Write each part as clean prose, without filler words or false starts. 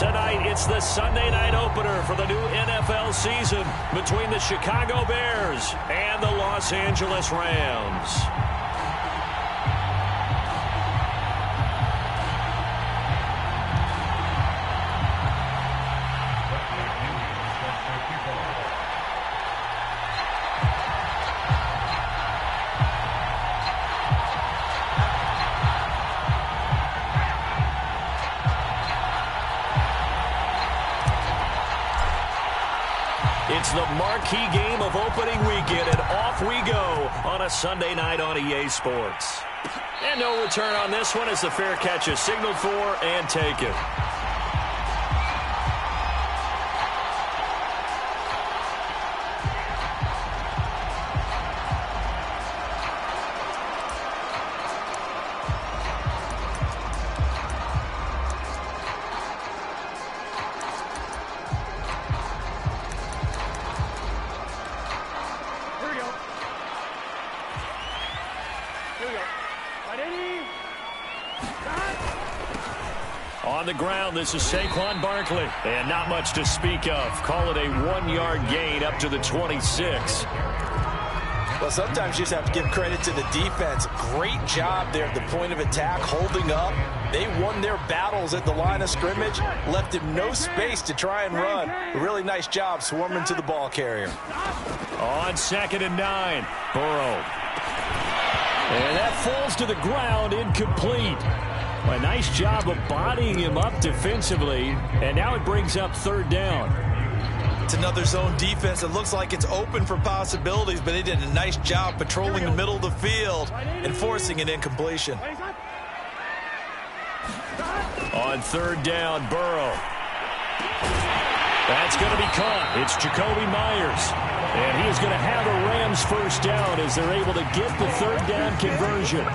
Tonight, it's the Sunday night opener for the new NFL season between the Chicago Bears and the Los Angeles Rams. It's the marquee game of opening weekend, and off we go on a Sunday night on EA Sports. And no return on this one as the fair catch is signaled for and taken. On the ground, this is Saquon Barkley. And not much to speak of. Call it a 1-yard gain up to the 26. Well, sometimes you just have to give credit to the defense. Great job there at the point of attack, holding up. They won their battles at the line of scrimmage, left him no space to try and run. A really nice job swarming to the ball carrier. On 2nd and 9, Burrow. And that falls to the ground, incomplete. A nice job of bodying him up defensively, and now it brings up 3rd down. It's another zone defense. It looks like it's open for possibilities, but they did a nice job patrolling the middle of the field and forcing an incompletion. On 3rd down, Burrow. That's going to be caught. It's Jacoby Myers. And he is going to have the Rams 1st down as they're able to get the 3rd down conversion.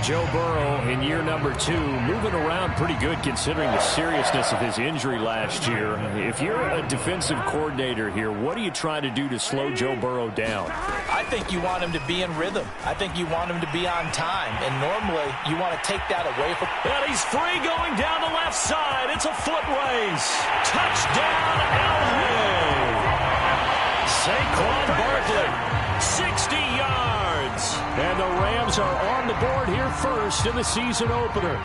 Joe Burrow in year number 2, moving around pretty good considering the seriousness of his injury last year. If you're a defensive coordinator here, what are you trying to do to slow Joe Burrow down? I think you want him to be in rhythm. I think you want him to be on time. And normally you want to take that away from him. And he's free going down the left side. It's a foot race. Touchdown, LA. Saquon Barkley, 60 yards. And the Rams are on the board here first in the season opener.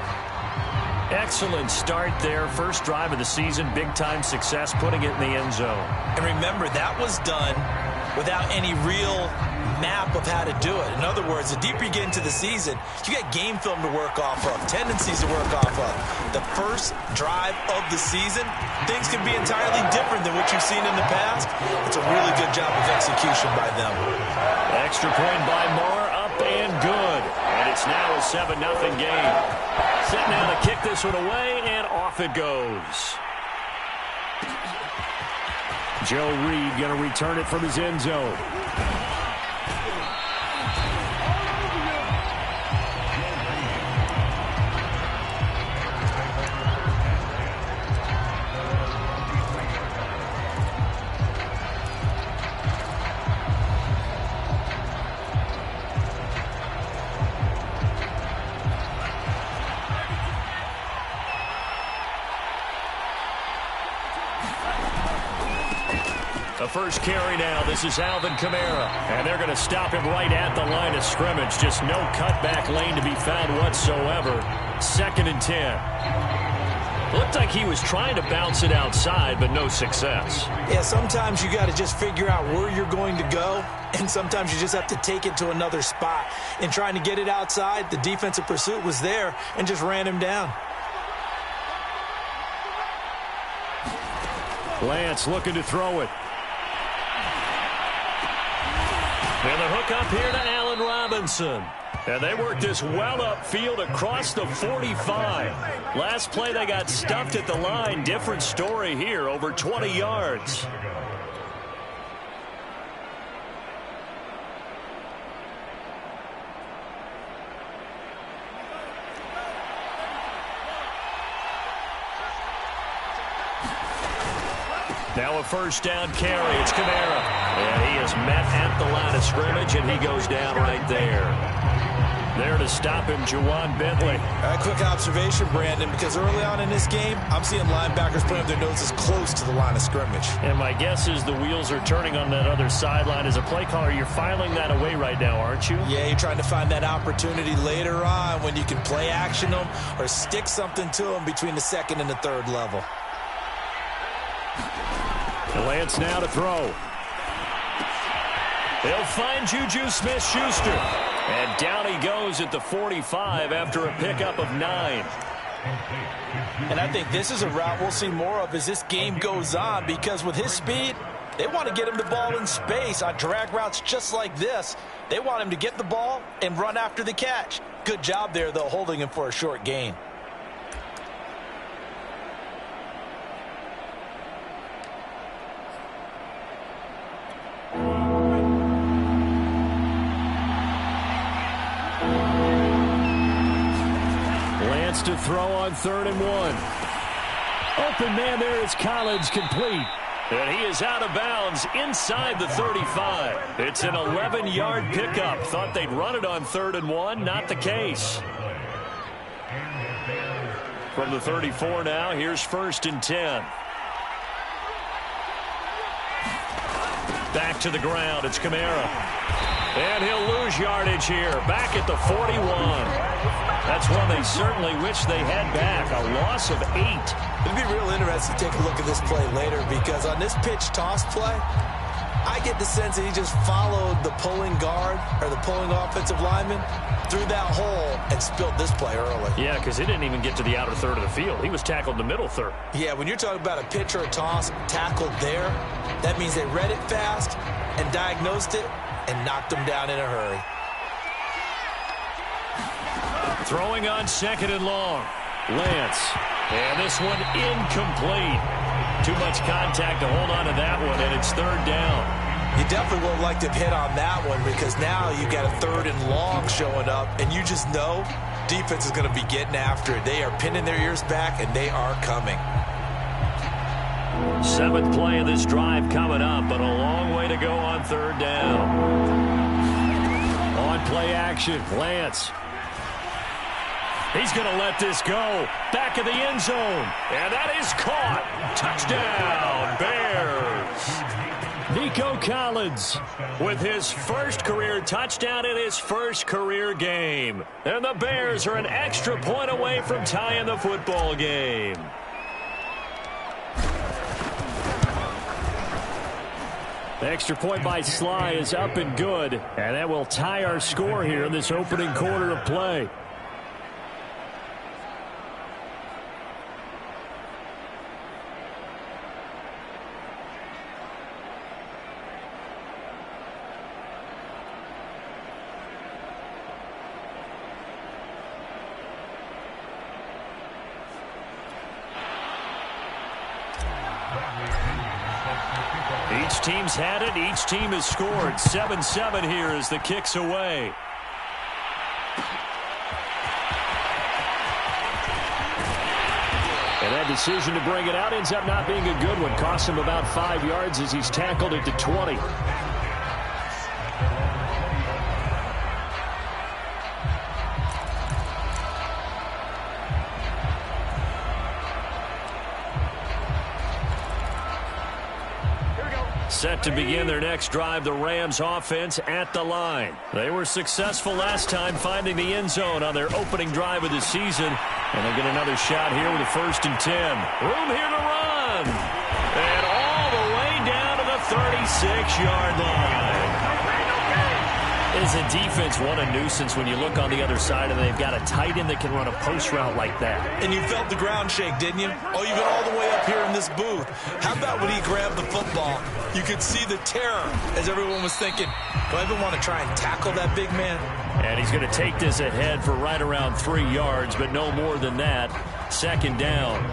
Excellent start there. First drive of the season. Big-time success putting it in the end zone. And remember, that was done without any real map of how to do it. In other words, the deeper you get into the season, you got game film to work off of, tendencies to work off of. The first drive of the season, things can be entirely different than what you've seen in the past. It's a really good job of execution by them. Extra point by Moore, up and good. And it's now a 7-0 game. Setting out to kick this one away, and off it goes. Joe Reed going to return it from his end zone. The first carry now. This is Alvin Kamara. And they're going to stop him right at the line of scrimmage. Just no cutback lane to be found whatsoever. 2nd and 10. Looked like he was trying to bounce it outside, but no success. Yeah, sometimes you got to just figure out where you're going to go, and sometimes you just have to take it to another spot. In trying to get it outside, the defensive pursuit was there and just ran him down. Lance looking to throw it. And the hook up here to Allen Robinson. And they worked this well upfield across the 45. Last play they got stuffed at the line. Different story here, over 20 yards. Now a 1st down carry. It's Kamara. And he is met at the line of scrimmage, and he goes down right there. There to stop him, Juwan Bentley. A quick observation, Brandon, because early on in this game, I'm seeing linebackers putting their noses close to the line of scrimmage. And my guess is the wheels are turning on that other sideline. As a play caller, you're filing that away right now, aren't you? Yeah, you're trying to find that opportunity later on when you can play action them or stick something to them between the second and the third level. Lance now to throw. They'll find Juju Smith-Schuster. And down he goes at the 45 after a pickup of 9. And I think this is a route we'll see more of as this game goes on, because with his speed, they want to get him the ball in space on drag routes just like this. They want him to get the ball and run after the catch. Good job there, though, holding him for a short gain. To throw on 3rd and 1. Open man there is Collins, complete. And he is out of bounds inside the 35. It's an 11-yard pickup. Thought they'd run it on 3rd and 1. Not the case. From the 34 now, here's 1st and 10. Back to the ground. It's Kamara. And he'll lose yardage here. Back at the 41. That's one they certainly wish they had back. A loss of 8. It'd be real interesting to take a look at this play later, because on this pitch toss play, I get the sense that he just followed the pulling guard or the pulling offensive lineman through that hole and spilled this play early. Yeah, because it didn't even get to the outer third of the field. He was tackled in the middle third. Yeah, when you're talking about a pitch or a toss tackled there, that means they read it fast and diagnosed it and knocked him down in a hurry. Throwing on 2nd and long. Lance. And this one incomplete. Too much contact to hold on to that one, and it's 3rd down. You definitely would have liked to have hit on that one, because now you got a 3rd and long showing up, and you just know defense is going to be getting after it. They are pinning their ears back, and they are coming. 7th play of this drive coming up, but a long way to go on 3rd down. On play action, Lance. He's going to let this go. Back of the end zone. And that is caught. Touchdown, Bears. Nico Collins with his first career touchdown in his first career game. And the Bears are an extra point away from tying the football game. The extra point by Sly is up and good. And that will tie our score here in this opening quarter of play. Each team's had it. Each team has scored. 7-7 here as the kick's away. And that decision to bring it out ends up not being a good one. Costs him about 5 yards as he's tackled at the 20. Set to begin their next drive, the Rams offense at the line. They were successful last time finding the end zone on their opening drive of the season. And they'll get another shot here with a 1st and 10. Room here to run. And all the way down to the 36-yard line. Is a defense one a nuisance when you look on the other side and they've got a tight end that can run a post route like that? And you felt the ground shake, didn't you? Oh, you've been all the way up here in this booth. How about when he grabbed the football? You could see the terror as everyone was thinking, do I even want to try and tackle that big man? And he's going to take this ahead for right around 3 yards, but no more than that. 2nd down.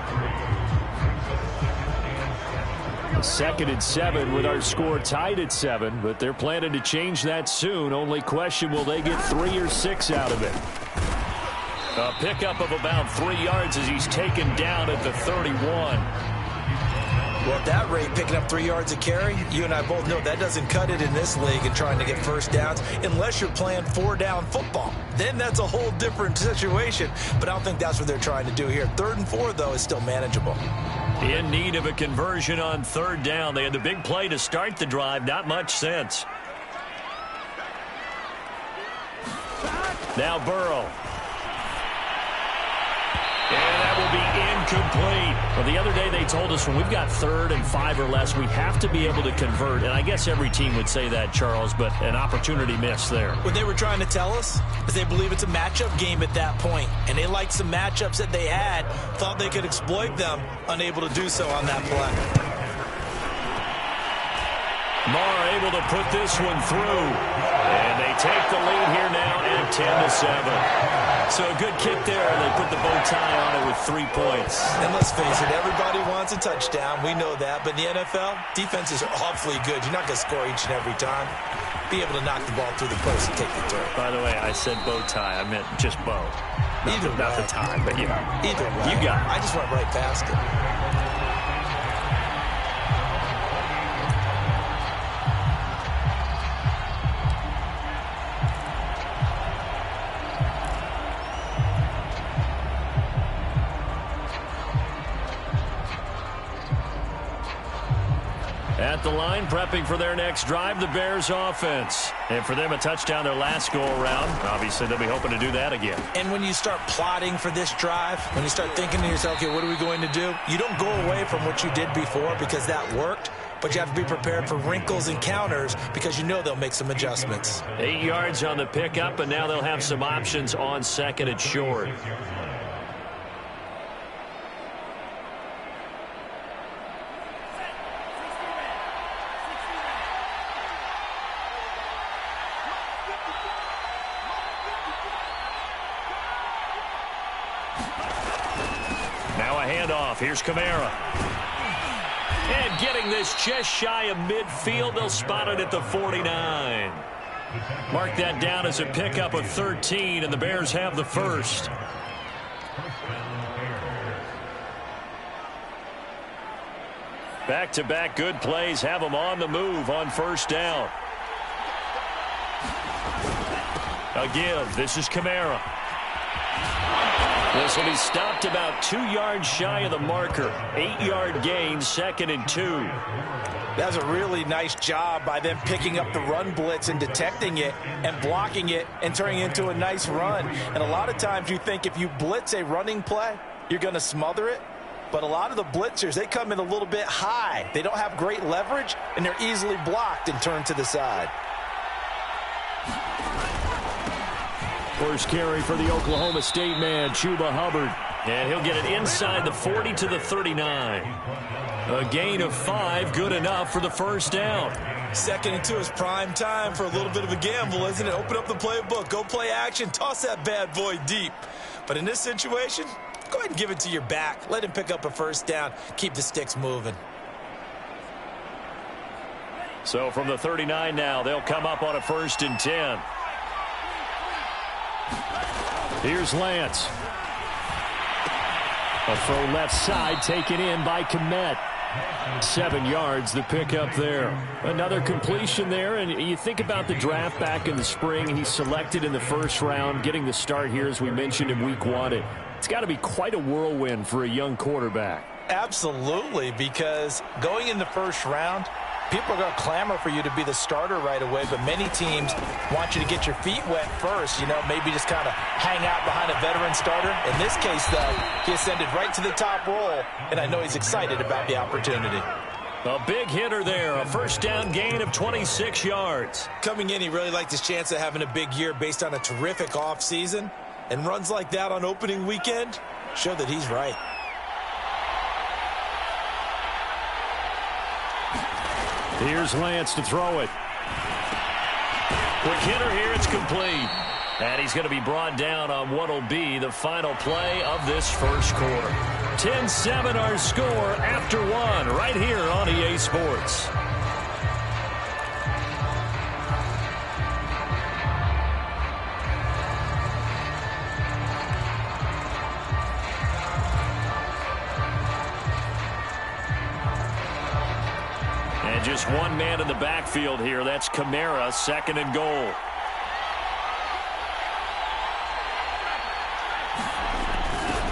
2nd and 7 with our score tied at 7, but they're planning to change that soon. Only question, will they get 3 or 6 out of it? A pickup of about 3 yards as he's taken down at the 31. Well, at that rate, picking up 3 yards a carry, you and I both know that doesn't cut it in this league and trying to get first downs unless you're playing 4-down football. Then that's a whole different situation, but I don't think that's what they're trying to do here. 3rd and 4, though, is still manageable. In need of a conversion on 3rd down. They had the big play to start the drive. Not much sense. Now Burrow. And that will be incomplete. Well, the other day they told us when we've got 3rd and 5 or less, we have to be able to convert. And I guess every team would say that, Charles, but an opportunity missed there. What they were trying to tell us is they believe it's a matchup game at that point. And they liked some matchups that they had, thought they could exploit them, unable to do so on that play. Marr able to put this one through. And they take the lead here now at 10-7. So a good kick there. They put the bow tie on it with 3 points. And let's face it, everybody wants a touchdown. We know that. But in the NFL, defenses are awfully good. You're not going to score each and every time. Be able to knock the ball through the post and take the turn. By the way, I said bow tie. I meant just bow. Not the tie, but you know. Either way. You got it. I just went right past it. At the line, prepping for their next drive, the Bears offense. And for them, a touchdown their last go-around. Obviously, they'll be hoping to do that again. And when you start plotting for this drive, when you start thinking to yourself, okay, what are we going to do? You don't go away from what you did before because that worked, but you have to be prepared for wrinkles and counters because you know they'll make some adjustments. 8 yards on the pickup, and now they'll have some options on 2nd and short. Now a handoff. Here's Kamara. And getting this just shy of midfield. They'll spot it at the 49. Mark that down as a pickup of 13, and the Bears have the first. Back-to-back good plays have them on the move on 1st down. A give. This is Kamara. This will be stopped about 2 yards shy of the marker. 8-yard gain, 2nd and 2. That's a really nice job by them picking up the run blitz and detecting it and blocking it and turning it into a nice run. And a lot of times you think if you blitz a running play, you're going to smother it. But a lot of the blitzers, they come in a little bit high. They don't have great leverage, and they're easily blocked and turned to the side. First carry for the Oklahoma State man, Chuba Hubbard. And he'll get it inside the 40 to the 39. A gain of 5, good enough for the 1st down. 2nd and 2 is prime time for a little bit of a gamble, isn't it? Open up the playbook, go play action, toss that bad boy deep. But in this situation, go ahead and give it to your back. Let him pick up a 1st down. Keep the sticks moving. So from the 39 now, they'll come up on a 1st and 10. Here's Lance. A throw left side taken in by Kmet. 7 yards, the pickup there. Another completion there, and you think about the draft back in the spring. He's selected in the 1st round, getting the start here, as we mentioned, in week 1. It's got to be quite a whirlwind for a young quarterback. Absolutely, because going in the 1st round, people are going to clamor for you to be the starter right away, but many teams want you to get your feet wet first, you know, maybe just kind of hang out behind a veteran starter. In this case, though, he ascended right to the top role, and I know he's excited about the opportunity. A big hitter there, a 1st down gain of 26 yards. Coming in, he really liked his chance of having a big year based on a terrific offseason, and runs like that on opening weekend show that he's right. Here's Lance to throw it. Quick hitter here, it's complete. And he's going to be brought down on what will be the final play of this 1st quarter. 10-7 our score after 1 right here on EA Sports. And just one man in the backfield here. That's Kamara, 2nd and goal.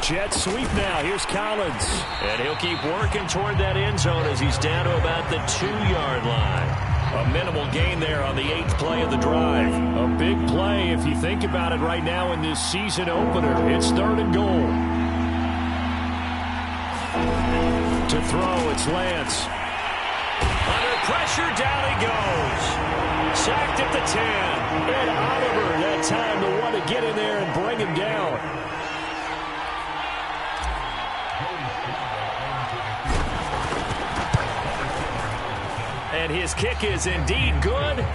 Jet sweep now. Here's Collins. And he'll keep working toward that end zone as he's down to about the 2-yard line. A minimal gain there on the 8th play of the drive. A big play if you think about it right now in this season opener. It's 3rd and goal. To throw, it's Lance. Under pressure, down he goes. Sacked at the 10. And Oliver, that time to want to get in there and bring him down. And his kick is indeed good.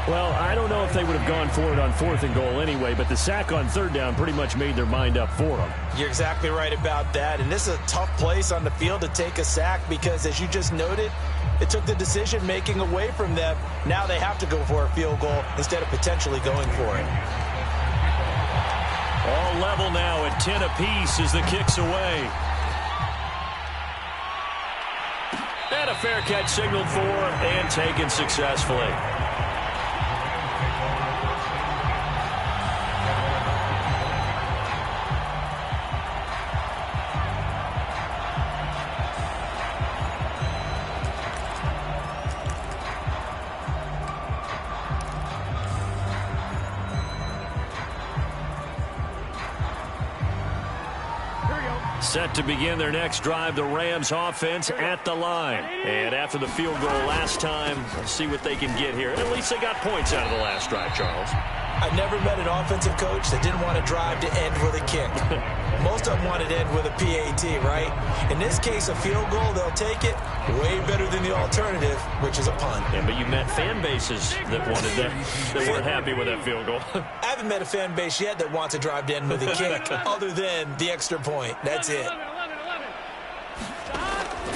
Well, I don't know if they would have gone for it on 4th and goal anyway, but the sack on 3rd down pretty much made their mind up for them. You're exactly right about that. And this is a tough place on the field to take a sack because, as you just noted, it took the decision-making away from them. Now they have to go for a field goal instead of potentially going for it. All level now at 10 apiece as the kick's away. And a fair catch signaled for and taken successfully. Set to begin their next drive, the Rams offense at the line. And after the field goal last time, let's see what they can get here. At least they got points out of the last drive, Charles. I've never met an offensive coach that didn't want to drive to end with a kick. Most of them wanted to end with a PAT, right? In this case, a field goal, they'll take it way better than the alternative, which is a punt. Yeah, but you met fan bases that wanted that, that weren't happy with that field goal. I haven't met a fan base yet that wants to drive to end with a kick other than the extra point. That's it.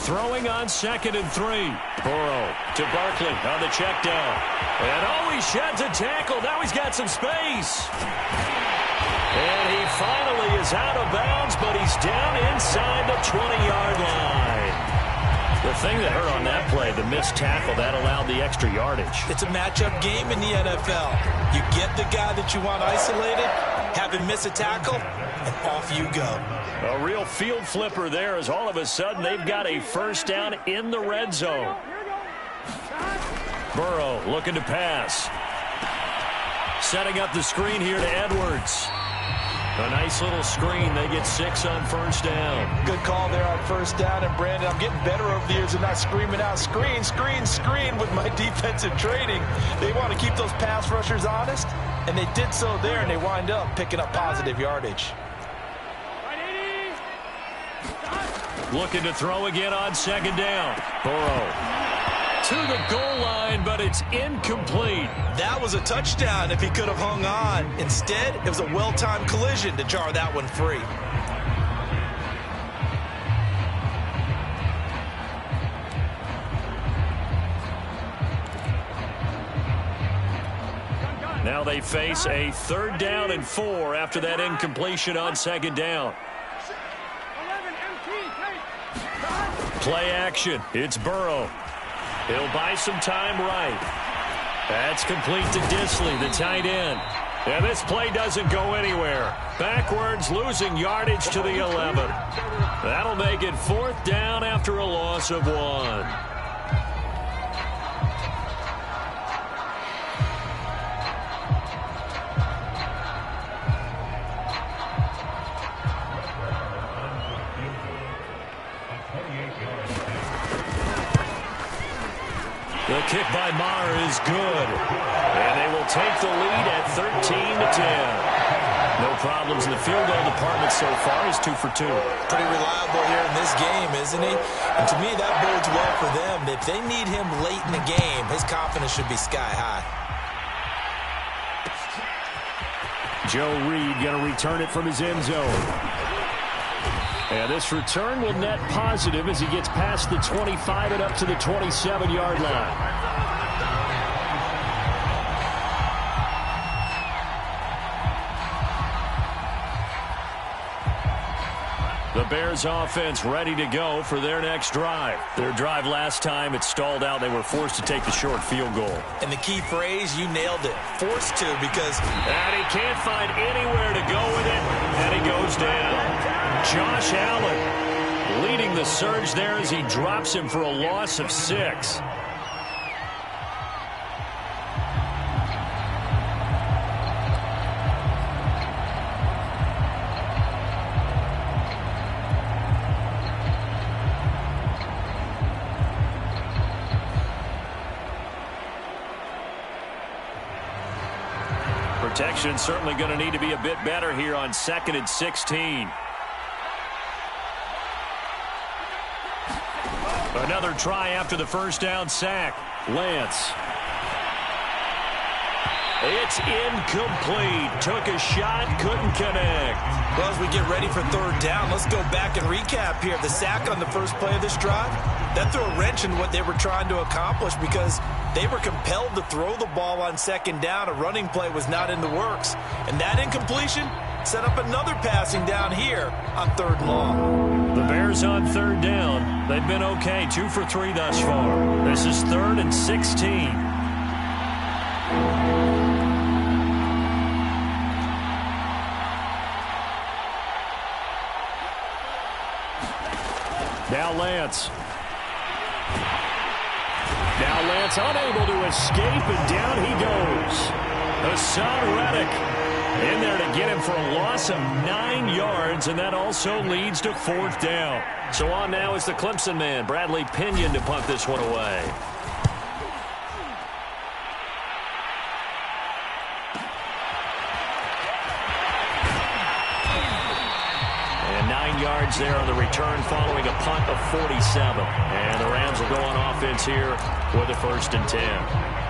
Throwing on 2nd and 3. Burrow to Barkley on the check down. And he sheds a tackle. Now he's got some space. And he finally is out of bounds, but he's down inside the 20-yard line. The thing that hurt on that play, the missed tackle, that allowed the extra yardage. It's a matchup game in the NFL. You get the guy that you want isolated, have him miss a tackle, and off you go. A real field flipper there as all of a sudden they've got a 1st down in the red zone. Burrow looking to pass. Setting up the screen here to Edwards. A nice little screen. They get 6 on 1st down. Good call there on 1st down. And, Brandon, I'm getting better over the years of not screaming out, screen, screen, screen with my defensive training. They want to keep those pass rushers honest, and they did so there, and they wind up picking up positive yardage. Looking to throw again on 2nd down. Burrow to the goal line, but it's incomplete. That was a touchdown if he could have hung on. Instead, it was a well-timed collision to jar that one free. Now they face a 3rd down and 4 after that incompletion on 2nd down. Play action. It's Burrow. He'll buy some time right. That's complete to Disley, the tight end. And this play doesn't go anywhere. Backwards, losing yardage to the 11. That'll make it 4th down after a loss of 1. The kick by Maher is good. And they will take the lead at 13-10. No problems in the field goal department so far. He's 2 for 2. Pretty reliable here in this game, isn't he? And to me, that bodes well for them. If they need him late in the game, his confidence should be sky high. Joe Reed going to return it from his end zone. And this return will net positive as he gets past the 25 and up to the 27-yard line. The The Bears offense ready to go for their next drive. Their drive last time, it stalled out. They were forced to take the short field goal. And the key phrase, you nailed it. Forced to, because... And he can't find anywhere to go with it. And he goes down. Josh Allen leading the surge there as he drops him for a loss of 6. Protection certainly going to need to be a bit better here on 2nd and 16. Another try after the first down sack. Lance. It's incomplete. Took a shot, couldn't connect. Well, as we get ready for 3rd down, let's go back and recap here. The sack on the first play of this drive, that threw a wrench in what they were trying to accomplish because they were compelled to throw the ball on 2nd down. A running play was not in the works. And that incompletion set up another passing down here on 3rd and long. The Bears on 3rd down. They've been okay, 2 for 3 thus far. This is 3rd and 16. Now Lance. Now Lance unable to escape, and down he goes. Hassan Reddick in there to get him for a loss of 9 yards, and that also leads to 4th down. So on now is the Clemson man, Bradley Pinion, to punt this one away. And 9 yards there on the return following a punt of 47. And the Rams will go on offense here with a 1st and 10.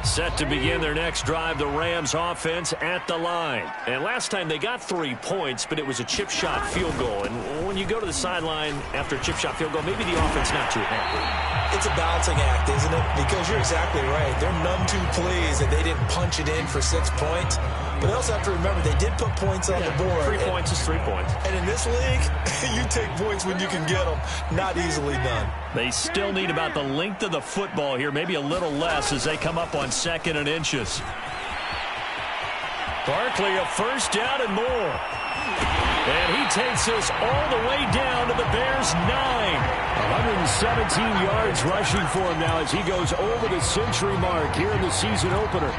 Set to begin their next drive, the Rams offense at the line. And last time they got 3 points, but it was a chip shot field goal. And when you go to the sideline after a chip shot field goal, maybe the offense not too happy. It's a balancing act, isn't it? Because you're exactly right. They're none too pleased that they didn't punch it in for 6 points. But they also have to remember they did put points on the board. 3 points is 3 points. And in this league, you take points when you can get them. Not easily done. They still need about the length of the football here, maybe a little less as they come up on 2nd and inches. Barkley, a 1st down and more. And he takes us all the way down to the Bears' 9. 117 yards rushing for him now as he goes over the century mark here in the season opener.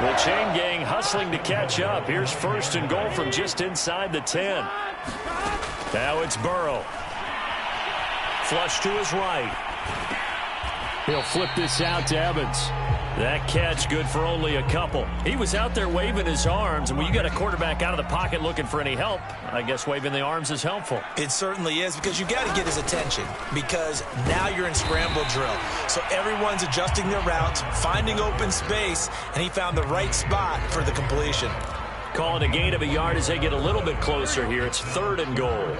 The chain gang hustling to catch up. Here's 1st and goal from just inside the 10. Now it's Burrow. Flush to his right. He'll flip this out to Evans. That catch good for only a couple. He was out there waving his arms, and when you got a quarterback out of the pocket looking for any help, I guess waving the arms is helpful. It certainly is, because you got to get his attention, because now you're in scramble drill. So everyone's adjusting their routes, finding open space, and he found the right spot for the completion. Calling a gain of a yard as they get a little bit closer here. It's 3rd and goal.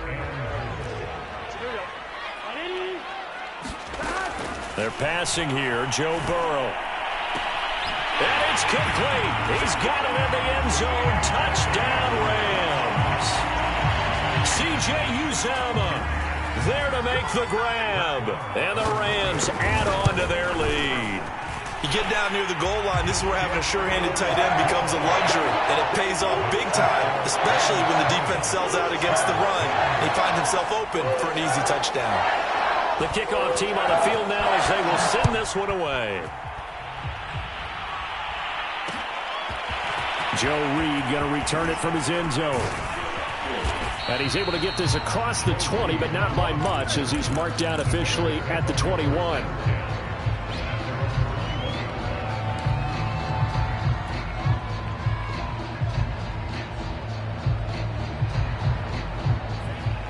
They're passing here. Joe Burrow. And it's complete. He's got it in the end zone. Touchdown, Rams. C.J. Uzomah there to make the grab. And the Rams add on to their lead. You get down near the goal line, this is where having a sure-handed tight end becomes a luxury, and it pays off big time, especially when the defense sells out against the run. He finds himself open for an easy touchdown. The kickoff team on the field now as they will send this one away. Joe Reed going to return it from his end zone. And he's able to get this across the 20, but not by much as he's marked down officially at the 21.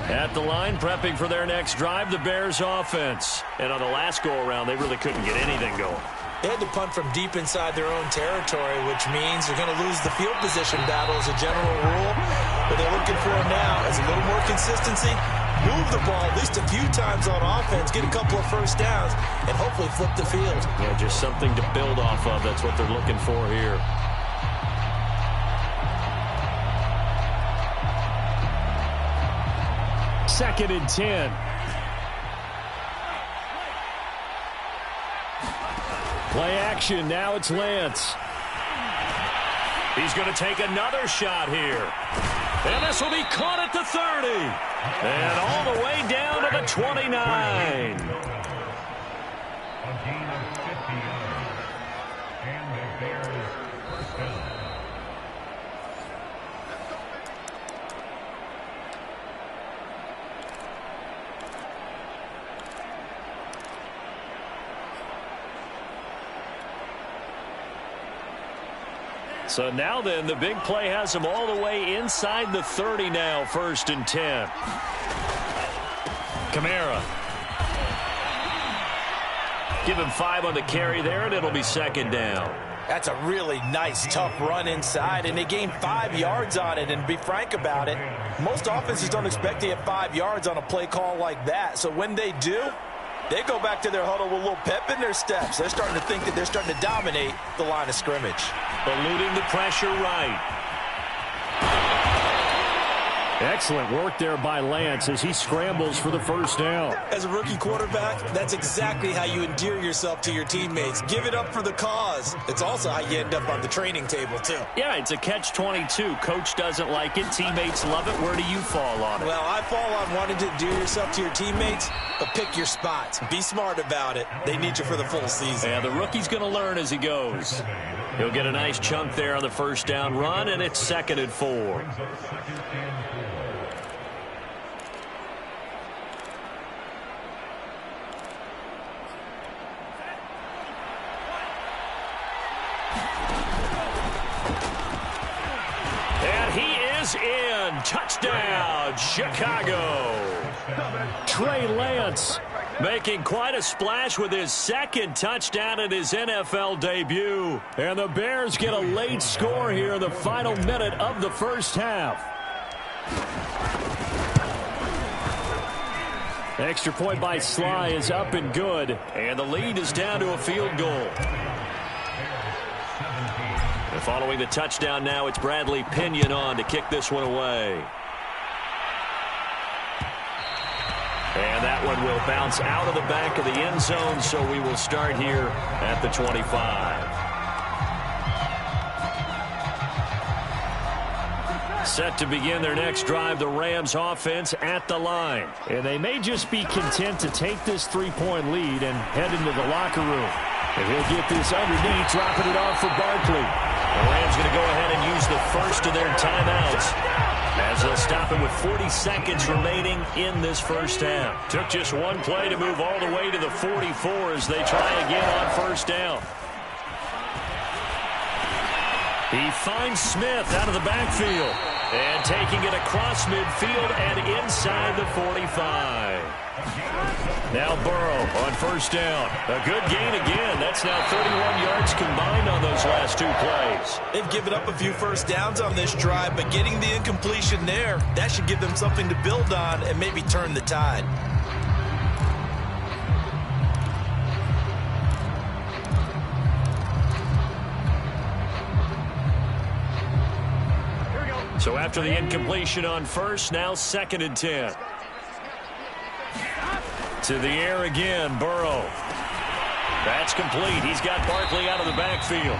At the line, prepping for their next drive, the Bears offense. And on the last go-around, they really couldn't get anything going. They had to punt from deep inside their own territory, which means they're going to lose the field position battle as a general rule. What they're looking for now is a little more consistency move the ball at least a few times on offense, get a couple of first downs, and hopefully flip the field. Yeah, just something to build off of. That's what they're looking for here. Second and 10. Play action. Now it's Lance. He's going to take another shot here. And this will be caught at the 30. And all the way down to the 29. A gain of 50 yards. And the Bears first down. So now then, the big play has him all the way inside the 30 now, 1st and 10. Kamara. Give him 5 on the carry there, and it'll be 2nd down. That's a really nice, tough run inside, and they gained 5 yards on it. And to be frank about it, most offenses don't expect to get 5 yards on a play call like that. So when they do, they go back to their huddle with a little pep in their steps. They're starting to think that they're starting to dominate the line of scrimmage. Eluding the pressure right. Excellent work there by Lance as he scrambles for the 1st down. As a rookie quarterback, that's exactly how you endear yourself to your teammates. Give it up for the cause. It's also how you end up on the training table, too. Yeah, it's a catch-22. Coach doesn't like it. Teammates love it. Where do you fall on it? Well, I fall on wanting to endear yourself to your teammates, but pick your spots. Be smart about it. They need you for the full season. Yeah, the rookie's going to learn as he goes. He'll get a nice chunk there on the 1st down run, and it's 2nd and 4. And he is in. Touchdown, Chicago. Trey Lance making quite a splash with his 2nd touchdown at his NFL debut. And the Bears get a late score here in the final minute of the 1st half. Extra point by Sly is up and good. And the lead is down to a field goal. And following the touchdown now, it's Bradley Pinion on to kick this one away. And that one will bounce out of the back of the end zone, so we will start here at the 25. Set to begin their next drive, the Rams offense at the line. And they may just be content to take this 3-point lead and head into the locker room. And he'll get this underneath, dropping it off for Barkley. The Rams going to go ahead and use the first of their timeouts, as they'll stop it with 40 seconds remaining in this 1st half. Took just one play to move all the way to the 44 as they try again on 1st down. He finds Smith out of the backfield and taking it across midfield and inside the 45. Now Burrow on 1st down. A good gain again. That's now 31 yards combined on those last 2 plays. They've given up a few first downs on this drive, but getting the incompletion there, that should give them something to build on and maybe turn the tide. So after the incompletion on 1st, now 2nd and 10. To the air again, Burrow. That's complete. He's got Barkley out of the backfield.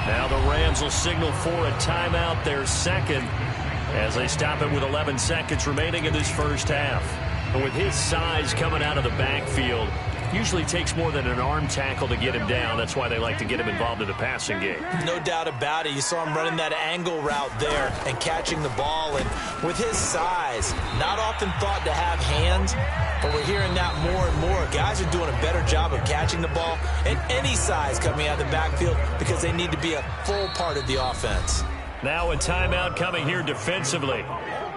Now the Rams will signal for a timeout, their 2nd, as they stop it with 11 seconds remaining in this 1st half. And with his size coming out of the backfield, usually takes more than an arm tackle to get him down. That's why they like to get him involved in the passing game. No doubt about it. You saw him running that angle route there and catching the ball. And with his size, not often thought to have hands, but we're hearing that more and more. Guys are doing a better job of catching the ball at any size coming out of the backfield because they need to be a full part of the offense. Now a timeout coming here defensively.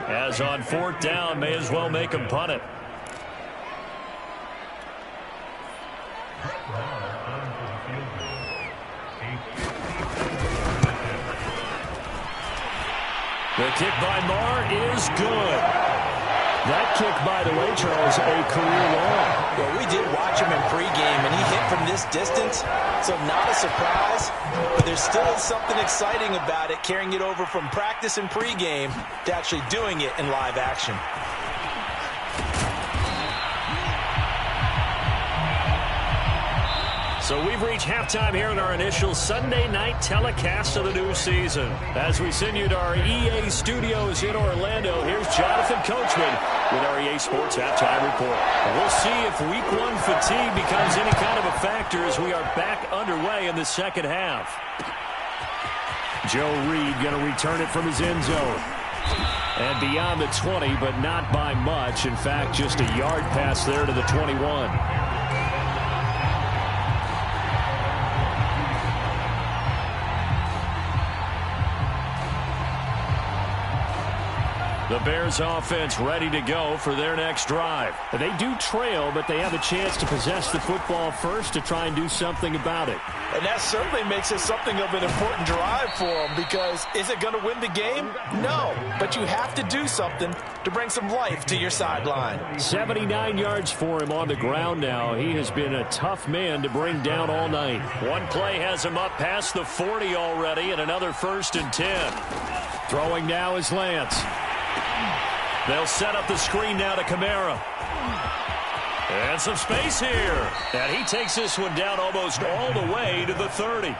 As on 4th down, may as well make him punt it. The kick by Marr is good. That kick, by the way, Charles, a career long. Well, we did watch him in pregame, and he hit from this distance, so not a surprise. But there still is something exciting about it, carrying it over from practice and pregame to actually doing it in live action. So we've reached halftime here in our initial Sunday night telecast of the new season. As we send you to our EA studios in Orlando, here's Jonathan Coachman with our EA Sports Halftime Report. And we'll see if Week 1 fatigue becomes any kind of a factor as we are back underway in the second half. Joe Reed going to return it from his end zone. And beyond the 20, but not by much. In fact, just a yard pass there to the 21. The Bears offense ready to go for their next drive. They do trail, but they have a chance to possess the football first to try and do something about it. And that certainly makes it something of an important drive for them, because is it going to win the game? No, but you have to do something to bring some life to your sideline. 79 yards for him on the ground now. He has been a tough man to bring down all night. One play has him up past the 40 already, and another 1st and 10. Throwing now is Lance. They'll set up the screen now to Kamara. And some space here. And he takes this one down almost all the way to the 30.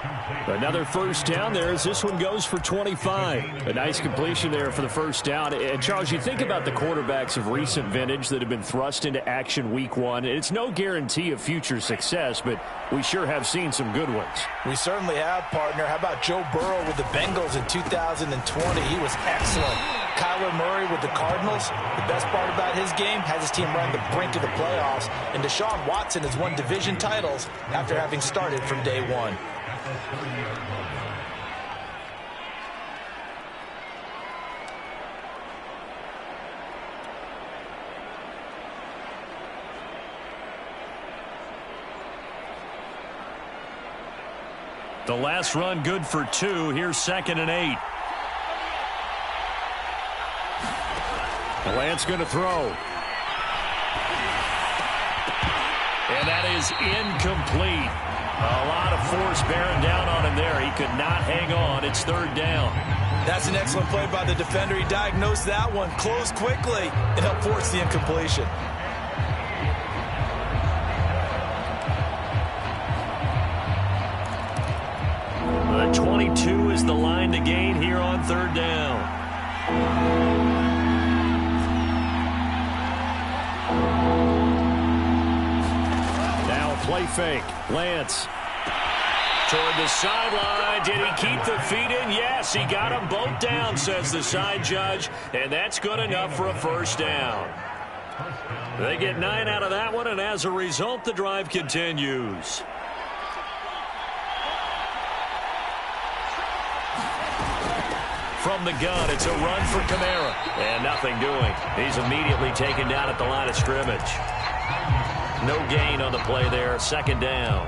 Another first down there as this one goes for 25. A nice completion there for the first down. And, Charles, you think about the quarterbacks of recent vintage that have been thrust into action Week 1. It's no guarantee of future success, but we sure have seen some good ones. We certainly have, partner. How about Joe Burrow with the Bengals in 2020? He was excellent. Kyler Murray with the Cardinals. The best part about his game, has his team right on the brink of the playoffs. And Deshaun Watson has won division titles after having started from day one. The last run good for 2. Here's 2nd and 8. Lance going to throw. And that is incomplete. A lot of force bearing down on him there. He could not hang on. It's 3rd down. That's an excellent play by the defender. He diagnosed that one, closed quickly, and helped force the incompletion. The 22 is the line to gain here on 3rd down. Play fake. Lance. Toward the sideline. Did he keep the feet in? Yes, he got them both down, says the side judge. And that's good enough for a 1st down. They get 9 out of that one, and as a result, the drive continues. From the gun, it's a run for Kamara. And nothing doing. He's immediately taken down at the line of scrimmage. No gain on the play there, 2nd down.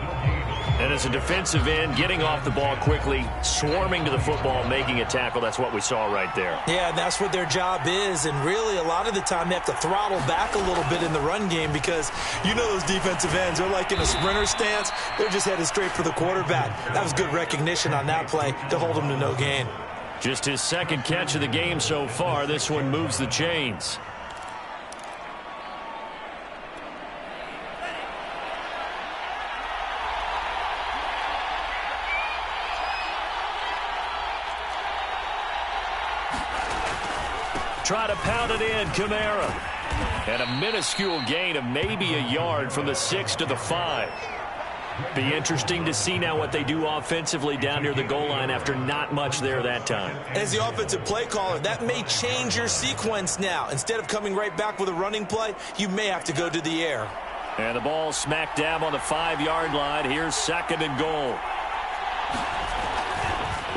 And as a defensive end, getting off the ball quickly, swarming to the football, making a tackle, that's what we saw right there. Yeah, that's what their job is, and really a lot of the time they have to throttle back a little bit in the run game, because you know those defensive ends, they're like in a sprinter stance. They're just headed straight for the quarterback. That was good recognition on that play to hold him to no gain. Just his 2nd catch of the game so far. This one moves the chains. Try to pound it in, Kamara. And a minuscule gain of maybe a yard from the 6 to the 5. Be interesting to see now what they do offensively down near the goal line after not much there that time. As the offensive play caller, that may change your sequence now. Instead of coming right back with a running play, you may have to go to the air. And the ball smack dab on the 5-yard line. Here's 2nd and goal.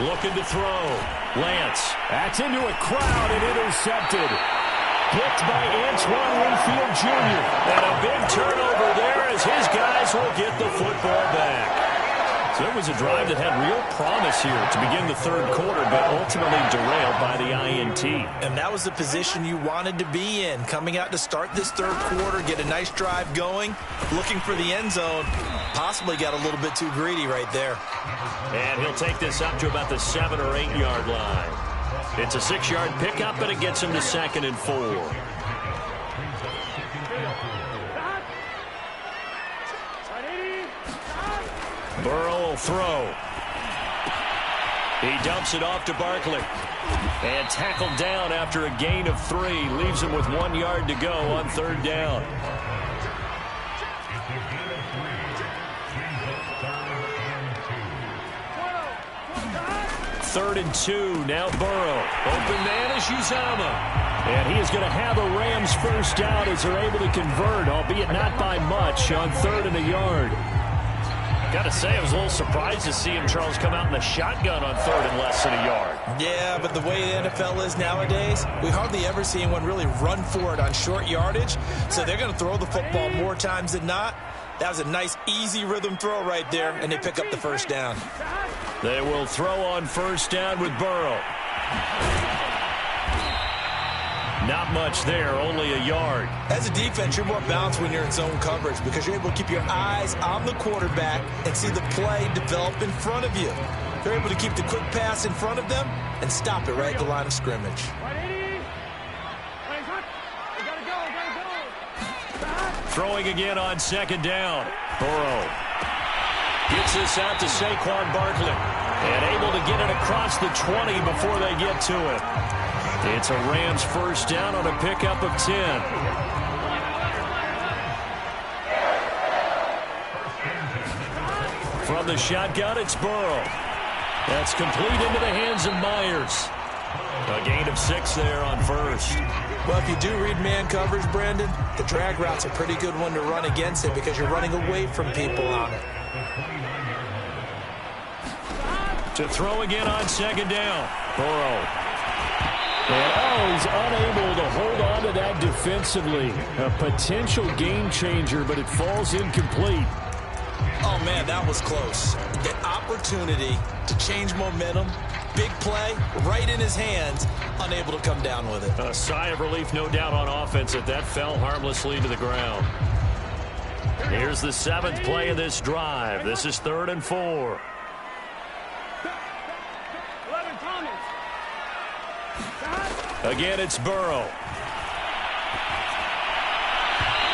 Looking to throw. Lance. That's into a crowd and intercepted. Picked by Antoine Winfield Jr. And a big turnover there as his guys will get the football back. So it was a drive that had real promise here to begin the third quarter, but ultimately derailed by the INT. And that was the position you wanted to be in, coming out to start this third quarter, get a nice drive going, looking for the end zone. Possibly got a little bit too greedy right there. And he'll take this up to about the 7 or 8 yard line. It's a 6-yard pickup, but it gets him to 2nd and 4. Burrow will throw. He dumps it off to Barkley. And tackled down after a gain of 3. Leaves him with 1 yard to go on 3rd down. Third and 2. Now Burrow. Open man is Uzomah. And he is going to have a Rams first down as they're able to convert, albeit not by much, on 3rd and a yard. Got to say, I was a little surprised to see him, Charles, come out in the shotgun on 3rd and less than a yard. Yeah, but the way the NFL is nowadays, we hardly ever see anyone really run for it on short yardage. So they're going to throw the football more times than not. That was a nice, easy rhythm throw right there, and they pick up the first down. They will throw on 1st down with Burrow. Not much there, only a yard. As a defense, you're more balanced when you're in zone coverage because you're able to keep your eyes on the quarterback and see the play develop in front of you. You're able to keep the quick pass in front of them and stop it right at the line of scrimmage. Throwing again on 2nd down. Burrow gets this out to Saquon Barkley and able to get it across the 20 before they get to it. It's a Rams first down on a pickup of 10. From the shotgun, it's Burrow. That's complete into the hands of Myers. A gain of 6 there on 1st. Well, if you do read man coverage, Brandon, the drag route's a pretty good one to run against it because you're running away from people on it. To throw again on 2nd down. Burrow. And, he's unable to hold on to that defensively. A potential game changer, but it falls incomplete. Oh, man, that was close. The opportunity to change momentum, big play, right in his hands, unable to come down with it. A sigh of relief, no doubt, on offense that fell harmlessly to the ground. Here's the 7th play of this drive. This is 3rd and 4. Again, it's Burrow.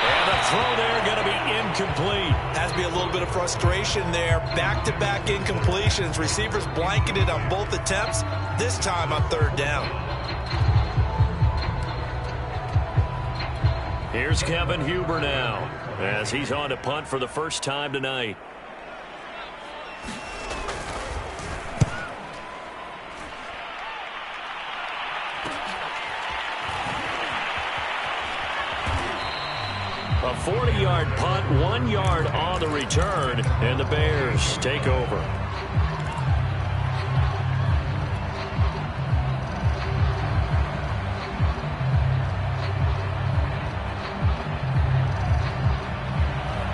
And the throw there going to be incomplete. Has to be a little bit of frustration there. Back-to-back incompletions. Receivers blanketed on both attempts, this time on 3rd down. Here's Kevin Huber now as he's on to punt for the first time tonight. A 40-yard punt, 1 yard on the return, and the Bears take over.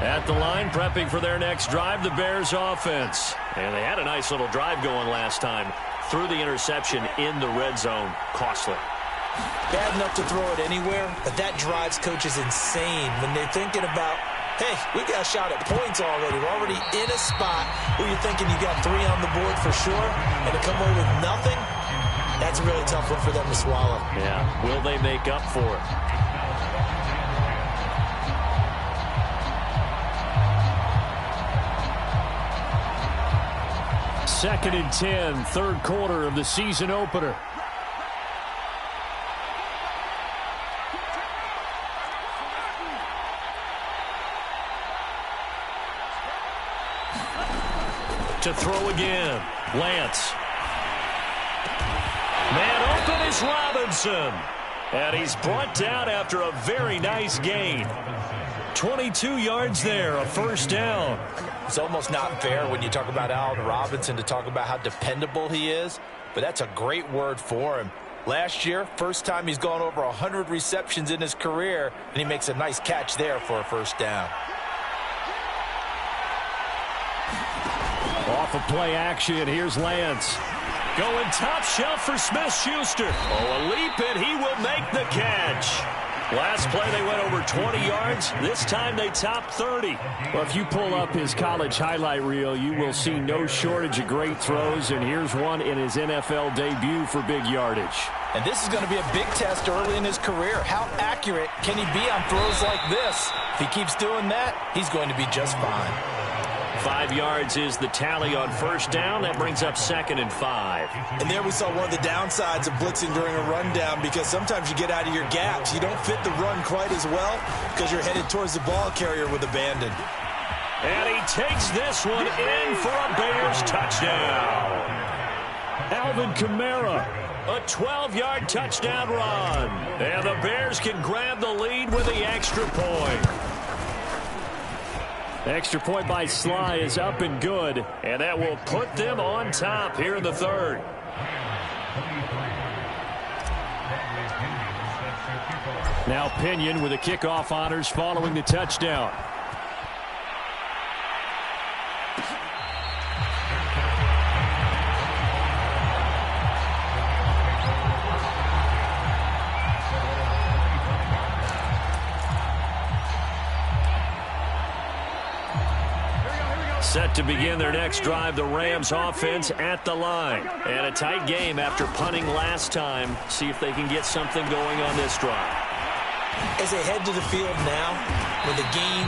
At the line, prepping for their next drive, the Bears offense. And they had a nice little drive going last time. Threw the interception in the red zone. Costly. Bad enough to throw it anywhere, but that drives coaches insane when they're thinking about, hey, we got a shot at points already. We're already in a spot where you're thinking you got 3 on the board for sure, and to come away with nothing, that's a really tough one for them to swallow. Yeah, will they make up for it? Second and 10, 3rd quarter of the season opener. To throw again, Lance. Man open is Robinson. And he's brought down after a very nice gain. 22 yards there, a first down. It's almost not fair when you talk about Allen Robinson to talk about how dependable he is, but that's a great word for him. Last year, first time he's gone over 100 receptions in his career, and he makes a nice catch there for a first down. Off of play action, here's Lance. Going top shelf for Smith-Schuster. Oh, a leap, and he will make the catch. Last play, they went over 20 yards. This time, they topped 30. Well, if you pull up his college highlight reel, you will see no shortage of great throws, and here's one in his NFL debut for big yardage. And this is going to be a big test early in his career. How accurate can he be on throws like this? If he keeps doing that, he's going to be just fine. 5 yards is the tally on first down. That brings up 2nd and 5. And there we saw one of the downsides of blitzing during a rundown, because sometimes you get out of your gaps. You don't fit the run quite as well because you're headed towards the ball carrier with abandon. And he takes this one in for a Bears touchdown. Alvin Kamara, a 12-yard touchdown run. And the Bears can grab the lead with the extra point. Extra point by Sly is up and good, and that will put them on top here in the third. Now Pinion with the kickoff honors following the touchdown. Set to begin their next drive, the Rams offense at the line. And a tight game after punting last time. See if they can get something going on this drive. As they head to the field now, with the game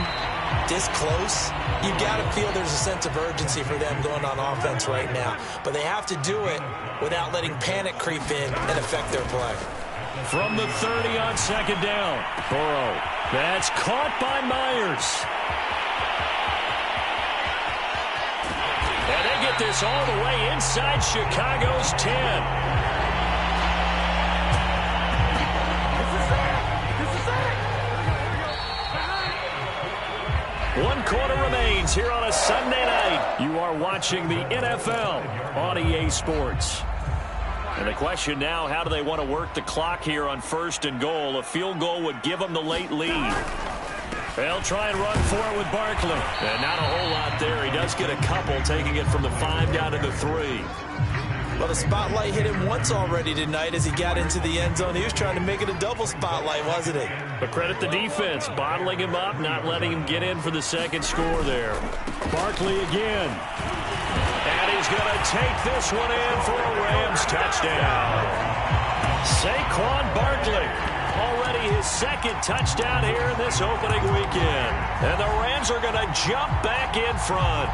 this close, you've got to feel there's a sense of urgency for them going on offense right now. But they have to do it without letting panic creep in and affect their play. From the 30 on 2nd down, Burrow. That's caught by Myers. And they get this all the way inside Chicago's 10. One quarter remains here on a Sunday night. You are watching the NFL on EA Sports. And the question now, how do they want to work the clock here on 1st and goal? A field goal would give them the late lead. They'll try and run for it with Barkley. And not a whole lot there. He does get a couple, taking it from the 5 down to the 3. Well, the spotlight hit him once already tonight as he got into the end zone. He was trying to make it a double spotlight, wasn't he? But credit the defense, bottling him up, not letting him get in for the second score there. Barkley again. And he's going to take this one in for a Rams touchdown. Saquon Barkley. Already his 2nd touchdown here in this opening weekend. And the Rams are going to jump back in front.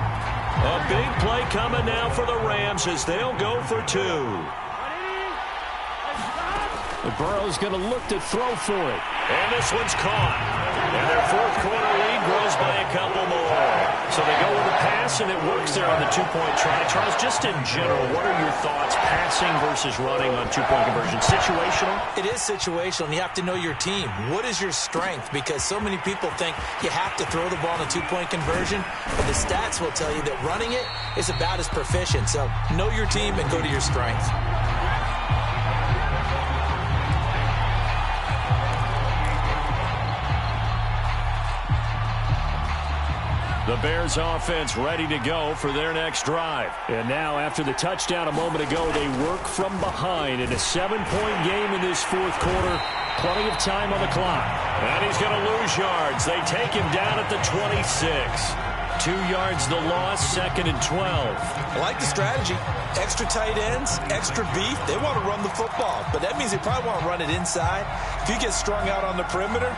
A big play coming now for the Rams as they'll go for 2. The Burrow's going to look to throw for it. And this one's caught. And their 4th quarter lead grows by a couple more. So they go with a pass, and it works there on the 2-point try. Charles, just in general, what are your thoughts, passing versus running on 2-point conversion? Situational? It is situational, and you have to know your team. What is your strength? Because so many people think you have to throw the ball in a 2-point conversion, but the stats will tell you that running it is about as proficient. So know your team and go to your strength. The Bears offense ready to go for their next drive. And now after the touchdown a moment ago, they work from behind in a 7-point game in this 4th quarter. Plenty of time on the clock. And he's going to lose yards. They take him down at the 26. 2 yards the loss, 2nd and 12. I like the strategy. Extra tight ends, extra beef. They want to run the football, but that means they probably want to run it inside. If you get strung out on the perimeter,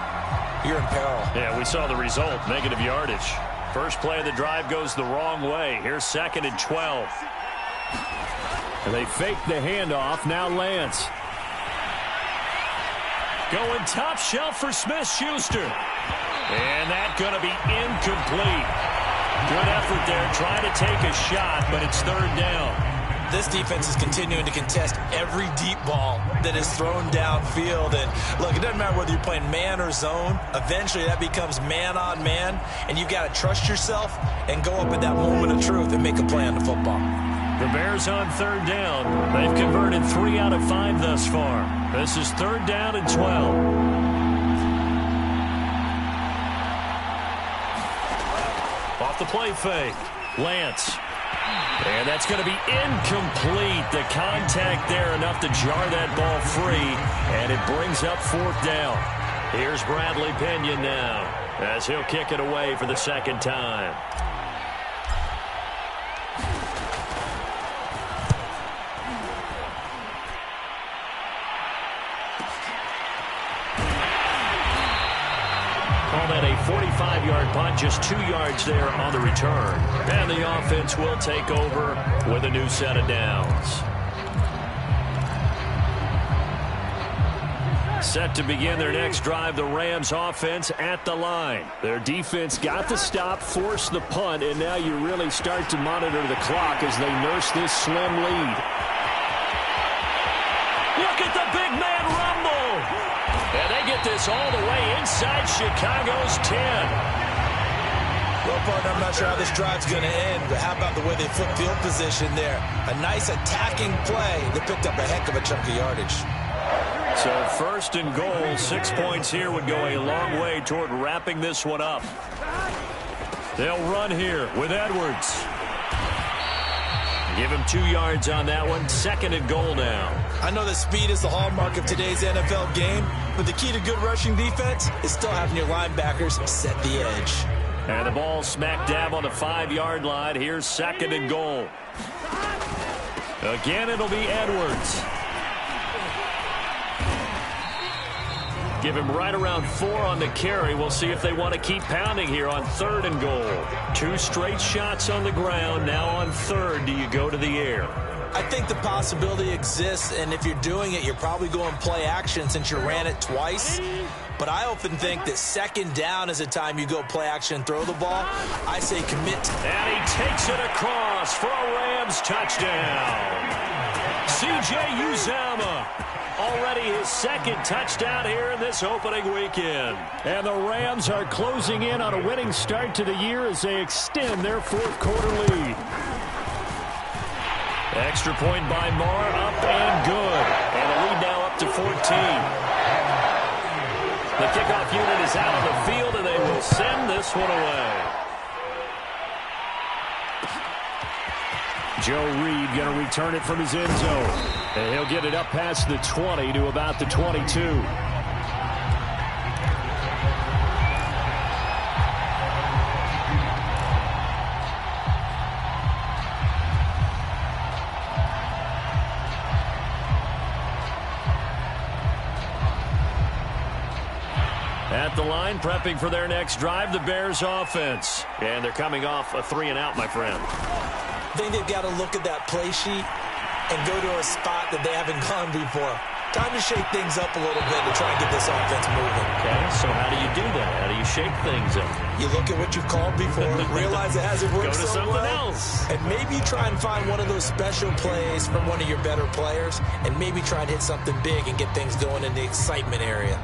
you're in peril. Yeah, we saw the result, negative yardage. First play of the drive goes the wrong way. Here's 2nd and 12. And they fake the handoff. Now Lance. Going top shelf for Smith-Schuster. And that's going to be incomplete. Good effort there, trying to take a shot, but it's 3rd down. This defense is continuing to contest every deep ball that is thrown downfield. And look, it doesn't matter whether you're playing man or zone. Eventually that becomes man on man, and you've got to trust yourself and go up at that moment of truth and make a play on the football. The Bears on 3rd down. They've converted 3 out of 5 thus far. This is 3rd down and 12. Off the play fake. Lance. And that's going to be incomplete. The contact there enough to jar that ball free, and it brings up 4th down. Here's Bradley Pinion now as he'll kick it away for the 2nd time. Call that a 45-yard punt, just 2 yards there on the return. And the offense will take over with a new set of downs. Set to begin their next drive, the Rams offense at the line. Their defense got the stop, forced the punt, and now you really start to monitor the clock as they nurse this slim lead. Look at the big man rumble. And they get this all the way inside Chicago's 10. Well, partner, I'm not sure how this drive's going to end, but how about the way they flip field position there? A nice attacking play. They picked up a heck of a chunk of yardage. So 1st and goal, 6 points here would go a long way toward wrapping this one up. They'll run here with Edwards. Give him 2 yards on that one. 2nd and goal now. I know that speed is the hallmark of today's NFL game, but the key to good rushing defense is still having your linebackers set the edge. And the ball smack dab on the 5-yard line. Here's 2nd and goal. Again, it'll be Edwards. Give him right around 4 on the carry. We'll see if they want to keep pounding here on 3rd and goal. 2 straight shots on the ground. Now on 3rd, do you go to the air? I think the possibility exists, and if you're doing it, you're probably going play action since you ran it twice. But I often think that 2nd down is a time you go play action and throw the ball. I say commit. And he takes it across for a Rams touchdown. C.J. Uzomah. Already his 2nd touchdown here in this opening weekend. And the Rams are closing in on a winning start to the year as they extend their 4th quarter lead. Extra point by Marr, up and good. And the lead now up to 14. The kickoff unit is out on the field, and they will send this one away. Joe Reed going to return it from his end zone. And he'll get it up past the 20 to about the 22. At the line, prepping for their next drive, the Bears offense. And they're coming off a 3-and-out, my friend. I think they've got to look at that play sheet and go to a spot that they haven't gone before. Time to shake things up a little bit to try and get this offense moving. Okay, so how do you do that? How do you shake things up? You look at what you've called before, realize it hasn't worked so so well, else. And maybe try and find one of those special plays from one of your better players, and maybe try and hit something big and get things going in the excitement area.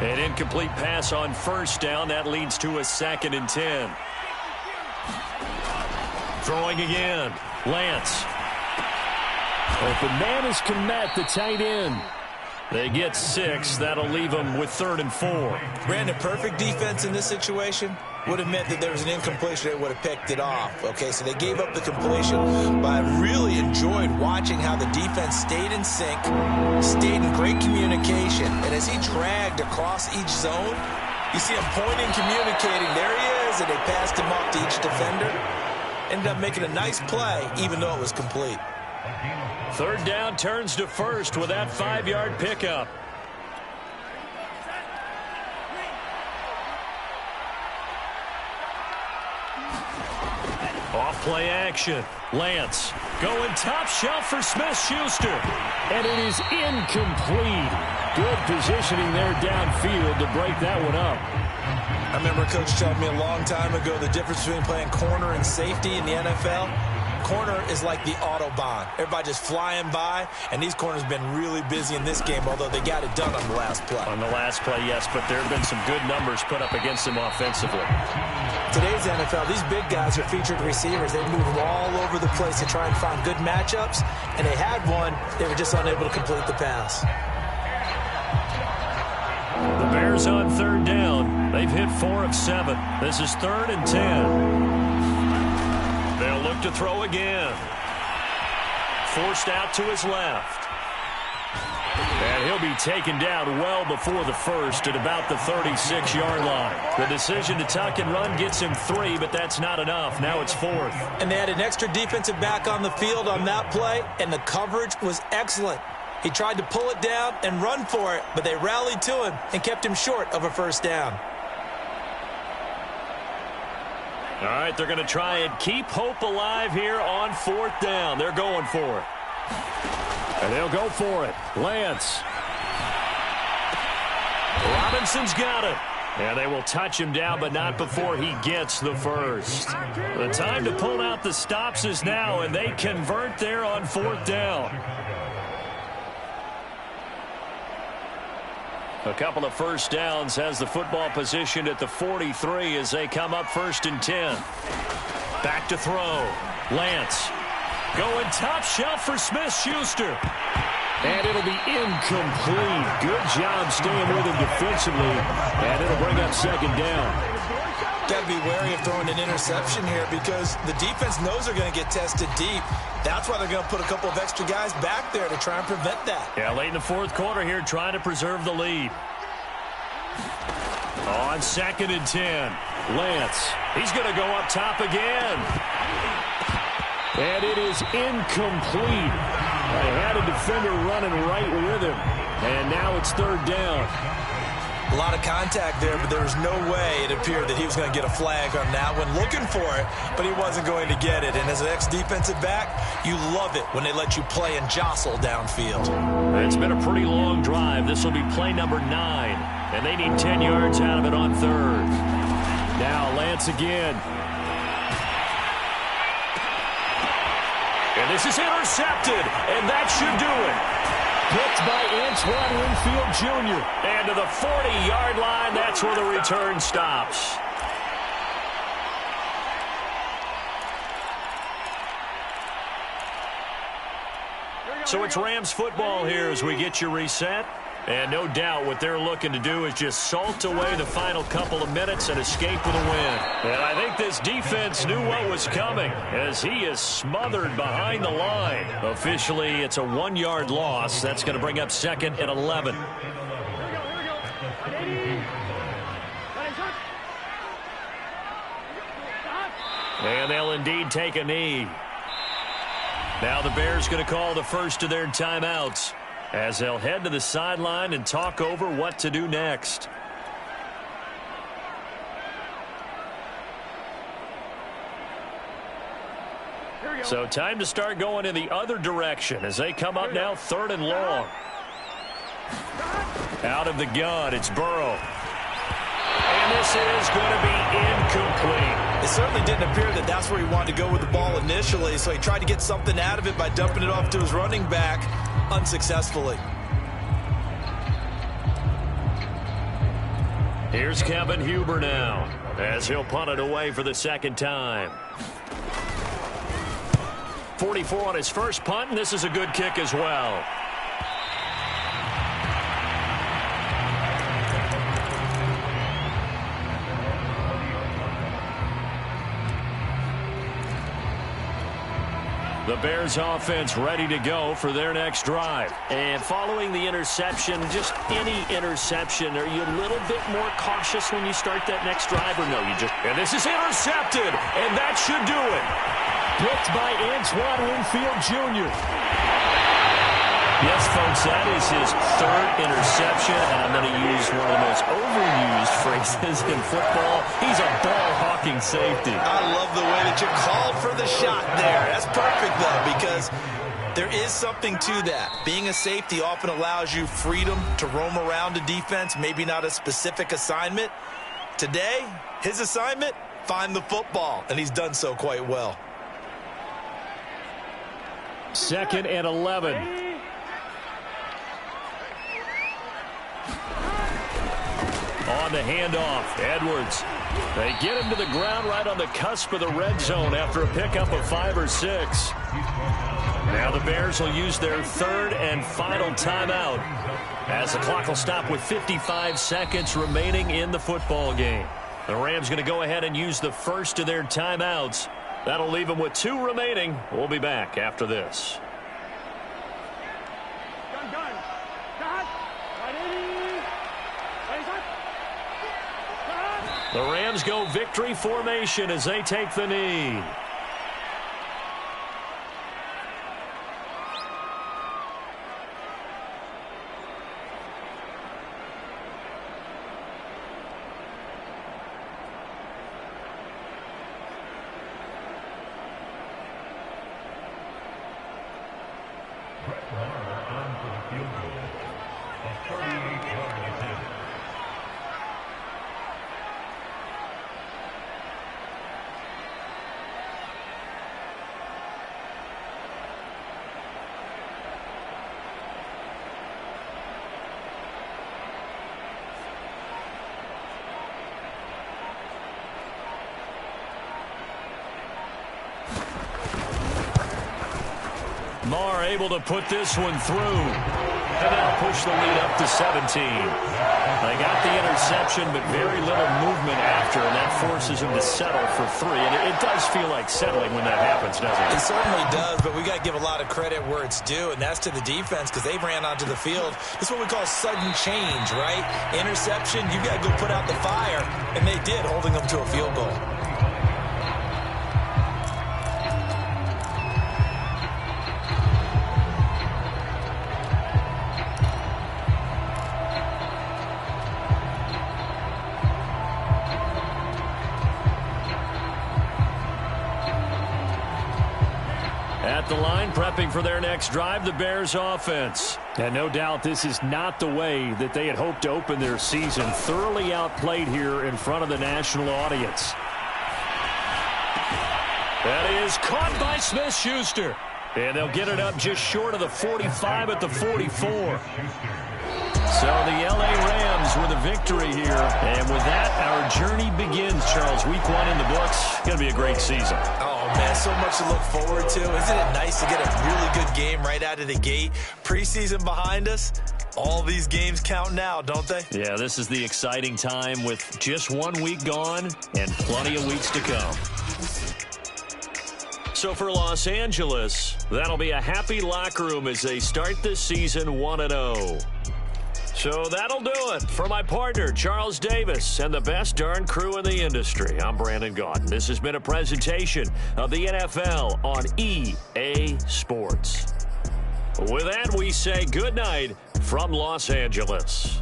An incomplete pass on 1st down. That leads to a 2nd and 10. Throwing again. Lance. Open man is Kmet, the tight end. They get 6. That'll leave them with 3rd and 4. Brandon, perfect defense in this situation would have meant that there was an incompletion. They would have picked it off. Okay, so they gave up the completion, but I really enjoyed watching how the defense stayed in sync, stayed in great communication, and as he dragged across each zone, you see him pointing, communicating. There he is, and they passed him off to each defender. Ended up making a nice play, even though it was complete. 3rd down turns to 1st with that 5-yard pickup. Off play action. Lance going top shelf for Smith-Schuster. And it is incomplete. Good positioning there downfield to break that one up. I remember Coach telling me a long time ago the difference between playing corner and safety in the NFL. Corner is like the Autobahn. Everybody just flying by, and these corners have been really busy in this game, although they got it done on the last play. On the last play, yes, but there have been some good numbers put up against them offensively. Today's NFL, these big guys are featured receivers. They move all over the place to try and find good matchups, and they had one. They were just unable to complete the pass. The Bears on 3rd down. They've hit 4 of 7. This is 3rd and 10. They'll look to throw again. Forced out to his left. And he'll be taken down well before the first at about the 36-yard line. The decision to tuck and run gets him 3, but that's not enough. Now it's 4th. And they had an extra defensive back on the field on that play, and the coverage was excellent. He tried to pull it down and run for it, but they rallied to him and kept him short of a first down. All right, they're going to try and keep hope alive here on 4th down. They're going for it. And they'll go for it. Lance. Robinson's got it. And they will touch him down, but not before he gets the first. The time to pull out the stops is now, and they convert there on 4th down. A couple of first downs, has the football positioned at the 43 as they come up 1st and 10. Back to throw. Lance. Going top shelf for Smith-Schuster. And it'll be incomplete. Good job staying with him defensively. And it'll bring up 2nd down. Got to be wary of throwing an interception here because the defense knows they're going to get tested deep. That's why they're going to put a couple of extra guys back there to try and prevent that. Yeah, late in the 4th quarter here, trying to preserve the lead. On 2nd and 10, Lance. He's going to go up top again. And it is incomplete. They had a defender running right with him. And now it's 3rd down. A lot of contact there, but there was no way it appeared that he was going to get a flag on that one. Looking for it, but he wasn't going to get it. And as an ex-defensive back, you love it when they let you play and jostle downfield. It's been a pretty long drive. This will be play number 9. And they need 10 yards out of it on 3rd. Now Lance again. And this is intercepted, and that should do it. Picked by Antoine Winfield Jr. And to the 40-yard line, that's where the return stops. So it's Rams football here as we get you reset. And no doubt what they're looking to do is just salt away the final couple of minutes and escape with a win. And I think this defense knew what was coming as he is smothered behind the line. Officially, it's a 1-yard loss. That's going to bring up 2nd and 11. And they'll indeed take a knee. Now the Bears going to call the first of their timeouts, as they'll head to the sideline and talk over what to do next. So time to start going in the other direction as they come up now 3rd and long. Out of the gun, it's Burrow. And this is going to be incomplete. It certainly didn't appear that that's where he wanted to go with the ball initially, so he tried to get something out of it by dumping it off to his running back unsuccessfully. Here's Kevin Huber now as he'll punt it away for the 2nd time. 44 on his first punt, and this is a good kick as well. The Bears offense ready to go for their next drive. And following the interception, just any interception, are you a little bit more cautious when you start that next drive, or no? And this is intercepted, and that should do it. Picked by Antoine Winfield Jr. Yes, folks, that is his 3rd interception, and I'm going to use one of the most overused phrases in football. He's a ball-hawking safety. I love the way that you called for the shot there. That's perfect, though, because there is something to that. Being a safety often allows you freedom to roam around a defense, maybe not a specific assignment. Today, his assignment, find the football, and he's done so quite well. 2nd and 11. On the handoff, Edwards They get him to the ground right on the cusp of the red zone after a pickup of 5 or 6. Now the Bears will use their third and final timeout as the clock will stop with 55 seconds remaining in the football game. The Rams going to go ahead and use the first of their timeouts. That'll leave them with 2 remaining. We'll be back after this. The Rams go victory formation as they take the knee. Marr able to put this one through. And now push the lead up to 17. They got the interception, but very little movement after, and that forces them to settle for 3. And it does feel like settling when that happens, doesn't it? It certainly does, but we got to give a lot of credit where it's due, and that's to the defense because they ran onto the field. This is what we call sudden change, right? Interception, you got to go put out the fire, and they did, holding them to a field goal. At the line, prepping for their next drive, the Bears offense. And no doubt this is not the way that they had hoped to open their season. Thoroughly outplayed here in front of the national audience. That is caught by Smith-Schuster. And they'll get it up just short of the 45 at the 44. So the L.A. Rams with a victory here. And with that, our journey begins, Charles. Week 1 in the books. Going to be a great season. Oh, man, so much to look forward to. Isn't it nice to get a really good game right out of the gate? Preseason behind us. All these games count now, don't they? Yeah, this is the exciting time with just 1 week gone and plenty of weeks to come. So for Los Angeles, that'll be a happy locker room as they start this season 1-0. So that'll do it. For my partner, Charles Davis, and the best darn crew in the industry, I'm Brandon Gaudin. This has been a presentation of the NFL on EA Sports. With that, we say good night from Los Angeles.